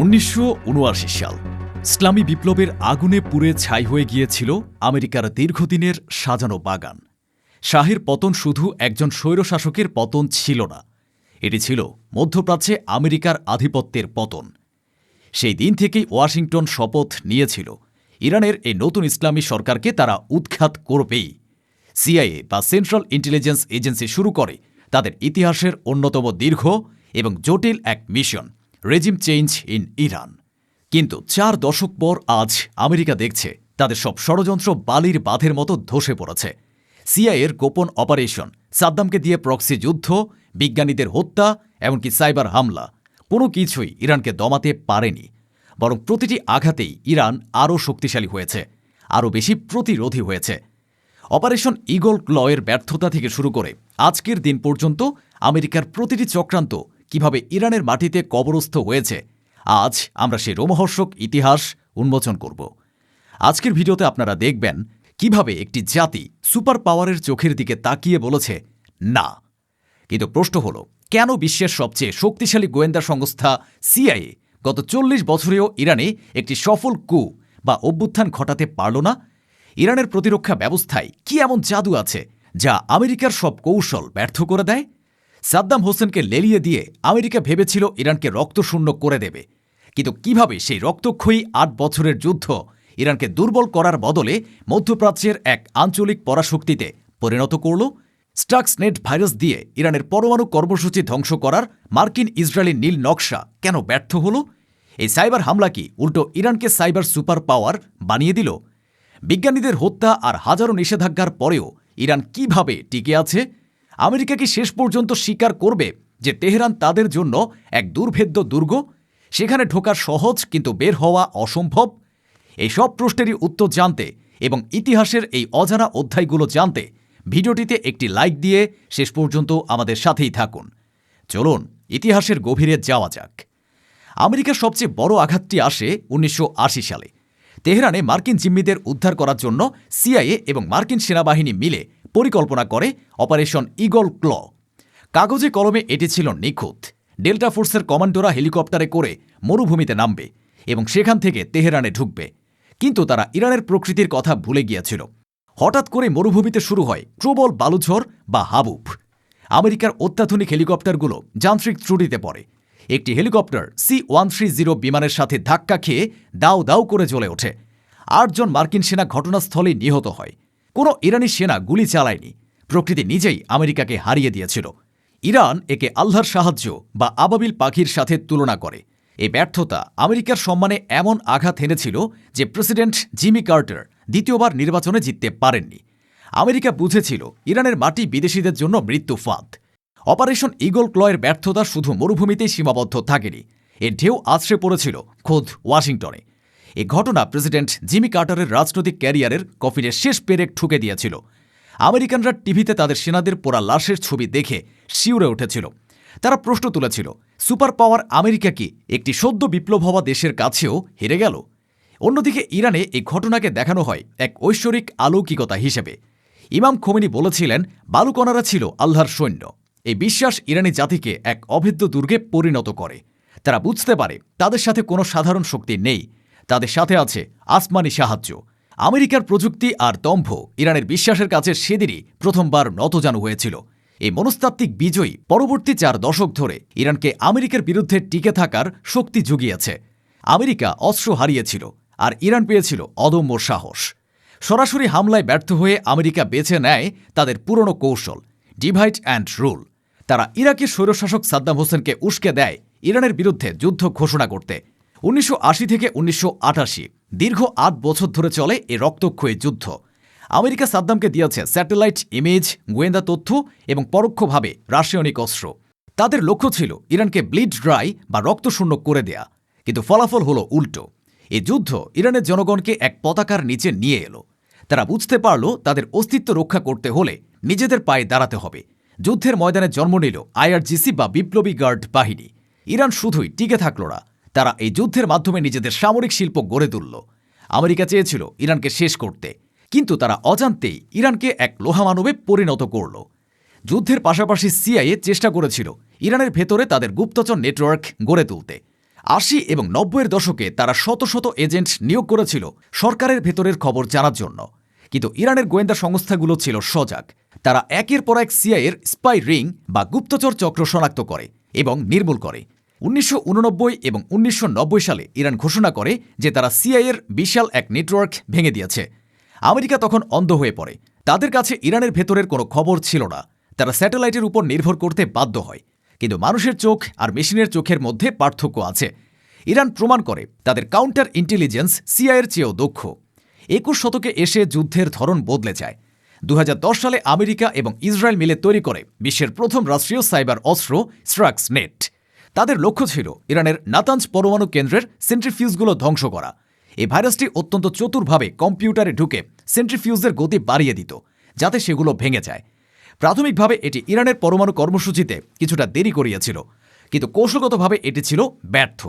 1979 সাল ইসলামী বিপ্লবের আগুনে পুড়ে ছাই হয়ে গিয়েছিল আমেরিকার দীর্ঘদিনের সাজানো বাগান। শাহের পতন শুধু একজন স্বৈরশাসকের পতন ছিল না, এটি ছিল মধ্যপ্রাচ্যে আমেরিকার আধিপত্যের পতন। সেই দিন থেকেই ওয়াশিংটন শপথ নিয়েছিল ইরানের এই নতুন ইসলামী সরকারকে তারা উৎখাত করবেই। সিআইএ বা সেন্ট্রাল ইন্টেলিজেন্স এজেন্সি শুরু করে তাদের ইতিহাসের অন্যতম দীর্ঘ এবং জটিল এক mission, regime change in Iran. কিন্তু 4 দশক পর আজ আমেরিকা দেখছে তাদের সব ষড়যন্ত্র বালির বাঁধের মতো ধসে পড়েছে। সিআইএর গোপন অপারেশন, সাদ্দামকে দিয়ে প্রক্সি যুদ্ধ, বিজ্ঞানীদের হত্যা, এমনকি সাইবার হামলা, কোনো কিছুই ইরানকে দমাতে পারেনি। বরং প্রতিটি আঘাতেই ইরান আরও শক্তিশালী হয়েছে, আরও বেশি প্রতিরোধী হয়েছে। অপারেশন ঈগল ক্লয়ের ব্যর্থতা থেকে শুরু করে আজকের দিন পর্যন্ত আমেরিকার প্রতিটি চক্রান্ত কিভাবে ইরানের মাটিতে কবরস্থ হয়েছে, আজ আমরা সেই রোমহর্ষক ইতিহাস উন্মোচন করব। আজকের ভিডিওতে আপনারা দেখবেন কিভাবে একটি জাতি সুপার পাওয়ারের চোখের দিকে তাকিয়ে বলেছে না। কিন্তু প্রশ্ন হল, কেন বিশ্বের সবচেয়ে শক্তিশালী গোয়েন্দা সংস্থা সিআইএ গত 40 বছরেও ইরানে একটি সফল কু বা অভ্যুত্থান ঘটাতে পারল না? ইরানের প্রতিরক্ষা ব্যবস্থায় কি এমন জাদু আছে যা আমেরিকার সব কৌশল ব্যর্থ করে দেয়? সাদ্দাম হোসেনকে লেলিয়ে দিয়ে আমেরিকা ভেবেছিল ইরানকে রক্তশূন্য করে দেবে, কিন্তু কিভাবে সেই রক্তক্ষয়ী 8 বছরের যুদ্ধ ইরানকে দুর্বল করার বদলে মধ্যপ্রাচ্যের এক আঞ্চলিক পরাশক্তিতে পরিণত করল? স্টাক্সনেট ভাইরাস দিয়ে ইরানের পরমাণু কর্মসূচি ধ্বংস করার মার্কিন ইসরায়েলি নীল নকশা কেন ব্যর্থ হল? এই সাইবার হামলা কি উল্টো ইরানকে সাইবার সুপার পাওয়ার বানিয়ে দিল? বিজ্ঞানীদের হত্যা আর হাজারো নিষেধাজ্ঞার পরেও ইরান কিভাবে টিকে আছে? আমেরিকা কি শেষ পর্যন্ত স্বীকার করবে যে তেহরান তাদের জন্য এক দুর্ভেদ্য দুর্গ, সেখানে ঢোকা সহজ কিন্তু বের হওয়া অসম্ভব? এই সব প্রশ্নেরই উত্তর জানতে এবং ইতিহাসের এই অজানা অধ্যায়গুলো জানতে ভিডিওটিতে একটি লাইক দিয়ে শেষ পর্যন্ত আমাদের সাথেই থাকুন। চলুন ইতিহাসের গভীরে যাওয়া যাক। আমেরিকার সবচেয়ে বড় আঘাতটি আসে 1980 সালে। তেহরানে মার্কিন জিম্মিদের উদ্ধার করার জন্য সিআইএ এবং মার্কিন সেনাবাহিনী মিলে পরিকল্পনা করে অপারেশন ঈগল ক্ল। কাগজে কলমে এটি ছিল নিখুঁত। ডেল্টা ফোর্সের কমান্ডোরা হেলিকপ্টারে করে মরুভূমিতে নামবে এবং সেখান থেকে তেহরানে ঢুকবে। কিন্তু তারা ইরানের প্রকৃতির কথা ভুলে গিয়েছিল। হঠাৎ করে মরুভূমিতে শুরু হয় প্রবল বালুঝড় বা হাবুব। আমেরিকার অত্যাধুনিক হেলিকপ্টারগুলো যান্ত্রিক ত্রুটিতে পড়ে। একটি হেলিকপ্টার C-130 বিমানের সাথে ধাক্কা খেয়ে দাউ দাউ করে জ্বলে ওঠে। 8 জন মার্কিন সেনা ঘটনাস্থলেই নিহত হয়। কোনো ইরানি সেনা গুলি চালায়নি, প্রকৃতি নিজেই আমেরিকাকে হারিয়ে দিয়েছিল। ইরান একে আল্লাহর সাহায্য বা আবাবিল পাখির সাথে তুলনা করে। এই ব্যর্থতা আমেরিকার সম্মানে এমন আঘাত এনেছিল যে প্রেসিডেন্ট জিমি কার্টার দ্বিতীয়বার নির্বাচনে জিততে পারেননি। আমেরিকা বুঝেছিল ইরানের মাটি বিদেশিদের জন্য মৃত্যু ফাঁদ। অপারেশন ঈগল ক্লয়ের ব্যর্থতা শুধু মরুভূমিতেই সীমাবদ্ধ থাকেনি, এর ঢেউ আছড়ে পড়েছিল খোদ ওয়াশিংটনে। এই ঘটনা প্রেসিডেন্ট জিমি কার্টারের রাজনৈতিক ক্যারিয়ারের কফিনের শেষ পেরেক ঠুকে দিয়েছিল। আমেরিকানরা টিভিতে তাদের সেনাদের পোড়া লাশের ছবি দেখে শিউরে উঠেছিল। তারা প্রশ্ন তুলেছিল, সুপার পাওয়ার আমেরিকা কি একটি সদ্য বিপ্লব হওয়া দেশের কাছেও হেরে গেল? অন্যদিকে ইরানে এই ঘটনাকে দেখানো হয় এক ঐশ্বরিক অলৌকিকতা হিসেবে। ইমাম খোমেনি বলেছিলেন, বালুকণারা ছিল আল্লাহর সৈন্য। এই বিশ্বাস ইরানি জাতিকে এক অভেদ্য দুর্গে পরিণত করে। তারা বুঝতে পারে তাদের সাথে কোনো সাধারণ শক্তি নেই, তাদের সাথে আছে আসমানি সাহায্য। আমেরিকার প্রযুক্তি আর দম্ভ ইরানের বিশ্বাসের কাছে সেদিনই প্রথমবার নতজানু হয়েছিল। এই মনস্তাত্ত্বিক বিজয়ী পরবর্তী 4 দশক ধরে ইরানকে আমেরিকার বিরুদ্ধে টিকে থাকার শক্তি জুগিয়েছে। আমেরিকা অস্ত্র হারিয়েছিল আর ইরান পেয়েছিল অদম্য সাহস। সরাসরি হামলায় ব্যর্থ হয়ে আমেরিকা বেছে নেয় তাদের পুরনো কৌশল, ডিভাইড অ্যান্ড রুল। তারা ইরাকের স্বৈরশাসক সাদ্দাম হোসেনকে উস্কে দেয় ইরানের বিরুদ্ধে যুদ্ধ ঘোষণা করতে। 1980 থেকে 1988 দীর্ঘ 8 বছর ধরে চলে এ রক্তক্ষয়ী যুদ্ধ। আমেরিকা সাদ্দামকে দিয়েছে স্যাটেলাইট ইমেজ, গোয়েন্দা তথ্য এবং পরোক্ষভাবে রাসায়নিক অস্ত্র। তাদের লক্ষ্য ছিল ইরানকে ব্লিড ড্রাই বা রক্তশূন্য করে দেয়া, কিন্তু ফলাফল হলো উল্টো। এই যুদ্ধ ইরানের জনগণকে এক পতাকার নিচে নিয়ে এলো। তারা বুঝতে পারল তাদের অস্তিত্ব রক্ষা করতে হলে নিজেদের পায়ে দাঁড়াতে হবে। যুদ্ধের ময়দানে জন্ম নিল IRGC বা বিপ্লবী গার্ড বাহিনী। ইরান শুধুই টিকে থাকল না, তারা এই যুদ্ধের মাধ্যমে নিজেদের সামরিক শিল্প গড়ে তুলল। আমেরিকা চেয়েছিল ইরানকে শেষ করতে, কিন্তু তারা অজান্তেই ইরানকে এক লোহামানবে পরিণত করল। যুদ্ধের পাশাপাশি সিআইএ চেষ্টা করেছিল ইরানের ভেতরে তাদের গুপ্তচর নেটওয়ার্ক গড়ে তুলতে। 80 এবং 90-এর দশকে তারা শত শত এজেন্ট নিয়োগ করেছিল সরকারের ভেতরের খবর জানার জন্য। কিন্তু ইরানের গোয়েন্দা সংস্থাগুলো ছিল সজাগ। তারা একের পর এক সিআইএর স্পাই রিং বা গুপ্তচর চক্র শনাক্ত করে এবং নির্মূল করে। 1989 এবং 1990 সালে ইরান ঘোষণা করে যে তারা সিআইএর বিশাল এক নেটওয়ার্ক ভেঙে দিয়েছে। আমেরিকা তখন অন্ধ হয়ে পড়ে। তাদের কাছে ইরানের ভেতরের কোনো খবর ছিল না। তারা স্যাটেলাইটের উপর নির্ভর করতে বাধ্য হয়। কিন্তু মানুষের চোখ আর মেশিনের চোখের মধ্যে পার্থক্য আছে। ইরান প্রমাণ করে তাদের কাউন্টার ইন্টেলিজেন্স সিআইএর চেয়েও দক্ষ। 21 শতকে এসে যুদ্ধের ধরন বদলে যায়। 2010 সালে আমেরিকা এবং ইসরায়েল মিলে তৈরি করে বিশ্বের প্রথম রাষ্ট্রীয় সাইবার অস্ত্র স্ট্রাক্স নেট। তাদের লক্ষ্য ছিল ইরানের নাতাঞ্জ পরমাণু কেন্দ্রের সেন্ট্রিফিউজগুলো ধ্বংস করা। এই ভাইরাসটি অত্যন্ত চতুরভাবে কম্পিউটারে ঢুকে সেন্ট্রিফিউজের গতি বাড়িয়ে দিত, যাতে সেগুলো ভেঙে যায়। প্রাথমিকভাবে এটি ইরানের পরমাণু কর্মসূচিতে কিছুটা দেরি করিয়েছিল, কিন্তু কৌশলগতভাবে এটি ছিল ব্যর্থ।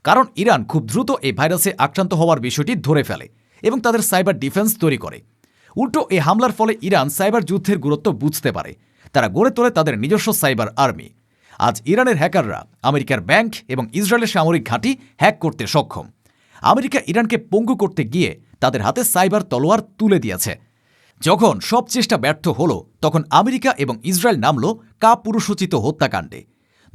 কারণ ইরান খুব দ্রুত এই ভাইরাসে আক্রান্ত হওয়ার বিষয়টি ধরে ফেলে এবং তাদের সাইবার ডিফেন্স তৈরি করে। উল্টো এই হামলার ফলে ইরান সাইবার যুদ্ধের গুরুত্ব বুঝতে পারে। তারা গড়ে তোলে তাদের নিজস্ব সাইবার আর্মি। আজ ইরানের হ্যাকাররা আমেরিকার ব্যাংক এবং ইসরায়েলের সামরিক ঘাঁটি হ্যাক করতে সক্ষম। আমেরিকা ইরানকে পঙ্গু করতে গিয়ে তাদের হাতে সাইবার তলোয়ার তুলে দিয়েছে। যখন সব চেষ্টা ব্যর্থ হল, তখন আমেরিকা এবং ইসরায়েল নামল কাপুরুষোচিত হত্যাকাণ্ডে।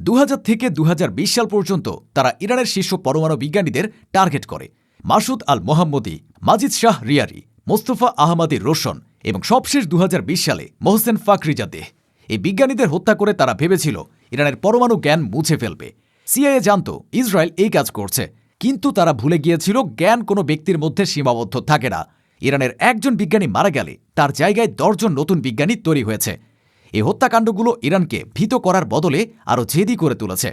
2000 থেকে 2020 সাল পর্যন্ত তারা ইরানের শীর্ষ পরমাণু বিজ্ঞানীদের টার্গেট করে। মাসুদ আল মোহাম্মদী, মাজিদ শাহ রিয়ারি, মোস্তফা আহমাদি রোশন এবং সবশেষ 2020 সালে মোহসেন ফাকরিজাদেহ। এই বিজ্ঞানীদের হত্যা করে তারা ভেবেছিল ইরানের পরমাণু জ্ঞান মুছে ফেলবে। সিআইএ জানত ইসরায়েল এই কাজ করছে, কিন্তু তারা ভুলে গিয়েছিল জ্ঞান কোনো ব্যক্তির মধ্যে সীমাবদ্ধ থাকে না। ইরানের একজন বিজ্ঞানী মারা গেলে তার জায়গায় 10 জন নতুন বিজ্ঞানী তৈরি হয়েছে। এই হত্যাকাণ্ডগুলো ইরানকে ভীত করার বদলে আরও জেদি করে তুলেছে।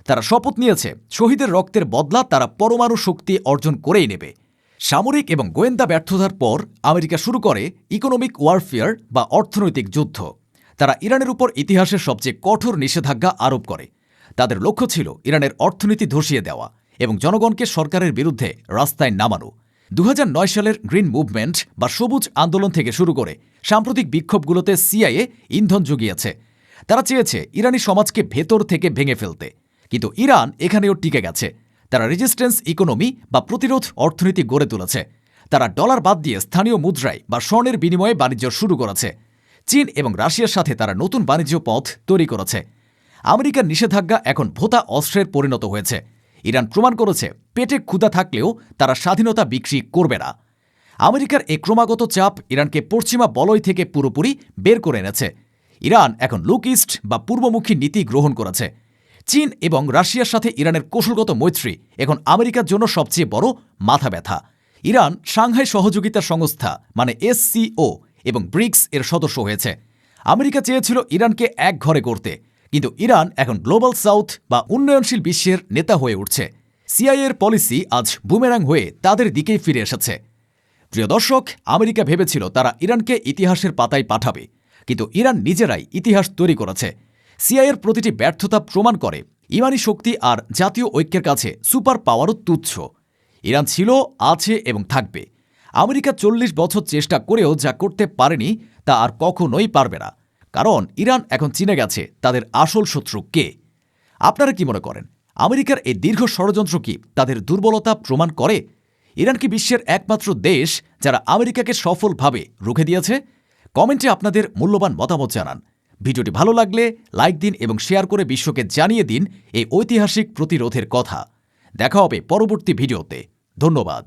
তারা শপথ নিয়েছে শহীদের রক্তের বদলা তারা পরমাণু শক্তি অর্জন করেই নেবে। সামরিক এবং গোয়েন্দা ব্যর্থতার পর আমেরিকা শুরু করে ইকোনমিক ওয়ারফেয়ার বা অর্থনৈতিক যুদ্ধ। তারা ইরানের উপর ইতিহাসের সবচেয়ে কঠোর নিষেধাজ্ঞা আরোপ করে। তাদের লক্ষ্য ছিল ইরানের অর্থনীতি ধসিয়ে দেওয়া এবং জনগণকে সরকারের বিরুদ্ধে রাস্তায় নামানো। 2009 সালের গ্রিন মুভমেন্ট বা সবুজ আন্দোলন থেকে শুরু করে সাম্প্রতিক বিক্ষোভগুলোতে সিআইএ ইন্ধন জুগিয়েছে। তারা চেয়েছে ইরানি সমাজকে ভেতর থেকে ভেঙে ফেলতে, কিন্তু ইরান এখানেও টিকে গেছে। তারা রেজিস্ট্যান্স ইকোনমি বা প্রতিরোধ অর্থনীতি গড়ে তুলেছে। তারা ডলার বাদ দিয়ে স্থানীয় মুদ্রায় বা স্বর্ণের বিনিময়ে বাণিজ্য শুরু করেছে। চীন এবং রাশিয়ার সাথে তারা নতুন বাণিজ্য পথ তৈরি করেছে। আমেরিকার নিষেধাজ্ঞা এখন ভোঁতা অস্ত্রের পরিণত হয়েছে। ইরান প্রমাণ করেছে পেটে ক্ষুধা থাকলেও তারা স্বাধীনতা বিক্রি করবে না। আমেরিকার এই ক্রমাগত চাপ ইরানকে পশ্চিমা বলয় থেকে পুরোপুরি বের করে এনেছে। ইরান এখন লুক ইস্ট বা পূর্বমুখী নীতি গ্রহণ করেছে। চীন এবং রাশিয়ার সাথে ইরানের কৌশলগত মৈত্রী এখন আমেরিকার জন্য সবচেয়ে বড় মাথা ব্যথা। ইরান সাংহাই সহযোগিতা সংস্থা মানে SCO এবং ব্রিক্স এর সদস্য হয়েছে। আমেরিকা চেয়েছিল ইরানকে এক ঘরে করতে, কিন্তু ইরান এখন গ্লোবাল সাউথ বা উন্নয়নশীল বিশ্বের নেতা হয়ে উঠছে। সিআইএর পলিসি আজ বুমেরাং হয়ে তাদের দিকেই ফিরে এসেছে। প্রিয় দর্শক, আমেরিকা ভেবেছিল তারা ইরানকে ইতিহাসের পাতায় পাঠাবে, কিন্তু ইরান নিজেরাই ইতিহাস তৈরি করেছে। সিআইএর প্রতিটি ব্যর্থতা প্রমাণ করে ইমানি শক্তি আর জাতীয় ঐক্যের কাছে সুপার পাওয়ারও তুচ্ছ। ইরান ছিল, আছে এবং থাকবে। আমেরিকা 40 বছর চেষ্টা করেও যা করতে পারেনি তা আর কখনোই পারবে না, কারণ ইরান এখন চিনে গেছে তাদের আসল শত্রু কে। আপনারা কি মনে করেন, আমেরিকার এই দীর্ঘ ষড়যন্ত্র কি তাদের দুর্বলতা প্রমাণ করে? ইরান কি বিশ্বের একমাত্র দেশ যারা আমেরিকাকে সফলভাবে রুখে দিয়েছে? কমেন্টে আপনাদের মূল্যবান মতামত জানান। ভিডিওটি ভালো লাগলে লাইক দিন এবং শেয়ার করে বিশ্বকে জানিয়ে দিন এই ঐতিহাসিক প্রতিরোধের কথা। দেখা হবে পরবর্তী ভিডিওতে। ধন্যবাদ।